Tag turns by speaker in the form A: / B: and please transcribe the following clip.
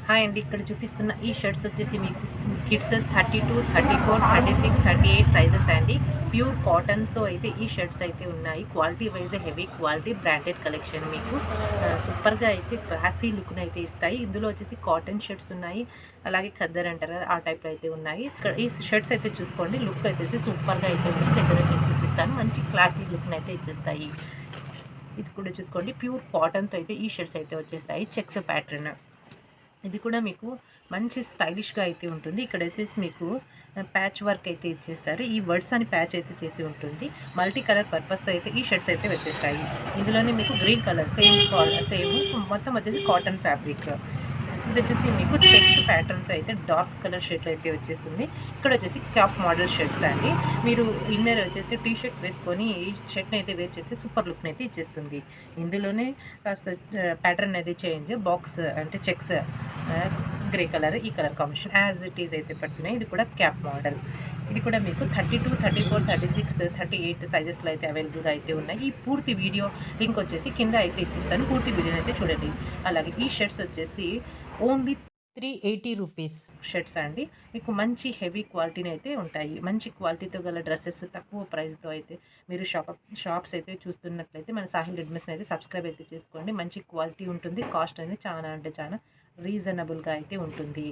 A: Hi అండి. ఇక్కడ చూపిస్తున్న ఈ షర్ట్స్ వచ్చేసి మీకు కిడ్స్ 32, 34, 36, 38 సైజెస్ అండి. ప్యూర్ కాటన్‌తో అయితే ఈ షర్ట్స్ అయితే ఉన్నాయి. Quality wise heavy quality branded collection మీకు సూపర్‌గా అయితే క్లాసీ లుక్‌ని అయితే ఇస్తాయి. ఇందులో వచ్చేసి కాటన్ షర్ట్స్ ఉన్నాయి. అలాగే ఖద్దర్ అంటారు కదా! ఆ టైప్‌లో అయితే ఉన్నాయి. ఇక్కడ ఈ షర్ట్స్ అయితే చూసుకోండి. లుక్ వచ్చేసి సూపర్‌గా అయితే ఉంది. దగ్గర నుంచి చూపిస్తాను. మంచి క్లాసీ లుక్‌ని అయితే ఇచ్చేస్తాయి. ఇది కూడా చూసుకోండి. ప్యూర్ కాటన్‌తో అయితే ఈ షర్ట్స్ అయితే వచ్చేసాయి. Checks pattern. ఇది కూడా మీకు మంచి స్టైలిష్‌గా అయితే ఉంటుంది. ఇక్కడ వచ్చేసి మీకు ప్యాచ్ వర్క్ అయితే ఇచ్చేస్తారు. ఈ వర్డ్స్ అని ప్యాచ్ అయితే చేసి ఉంటుంది. మల్టీ కలర్ పర్పస్‌తో అయితే ఈ షర్ట్స్ అయితే వచ్చేస్తాయి. ఇందులోనే మీకు గ్రీన్ కలర్ సేమ్ మొత్తం వచ్చేసి కాటన్ ఫ్యాబ్రిక్. ఇది వచ్చేసి మీకు చెక్స్ ప్యాటర్న్‌తో అయితే డార్క్ కలర్ షర్ట్ అయితే వచ్చేసింది. ఇక్కడ వచ్చేసి క్యాప్ మోడల్ షర్ట్స్ అండి. మీరు ఇన్నర్ వచ్చేసి టీ షర్ట్ వేసుకొని ఈ షర్ట్‌ని అయితే వేర్ చేసి సూపర్ లుక్‌ని అయితే ఇచ్చేస్తుంది. ఇందులోనే కాస్త ప్యాటర్న్ అనేది చేంజ్ బాక్స్ అంటే చెక్స్ గ్రే కలర్ ఈ colour combination as it is అయితే పడుతున్నాయి. ఇది కూడా క్యాప్ మోడల్. ఇది కూడా మీకు 32, 34, 36, 38 సైజెస్‌లో అయితే అవైలబుల్‌గా అయితే ఉన్నాయి. ఈ పూర్తి వీడియో లింక్ వచ్చేసి కింద అయితే ఇచ్చేస్తాను. పూర్తి వీడియోని అయితే చూడండి. అలాగే ఈ షర్ట్స్ వచ్చేసి ఓన్లీ 380 రూపీస్ షర్ట్స్ అండి. మీకు మంచి హెవీ క్వాలిటీని అయితే ఉంటాయి. మంచి క్వాలిటీతో గల డ్రెసెస్ తక్కువ ప్రైస్‌తో అయితే మీరు షాప్స్ అయితే చూస్తున్నట్లయితే మన సాహిల్ రెడ్మీస్‌ని అయితే సబ్స్క్రైబ్ అయితే చేసుకోండి. మంచి క్వాలిటీ ఉంటుంది. కాస్ట్ అనేది చాలా అంటే చాలా రీజనబుల్‌గా అయితే ఉంటుంది.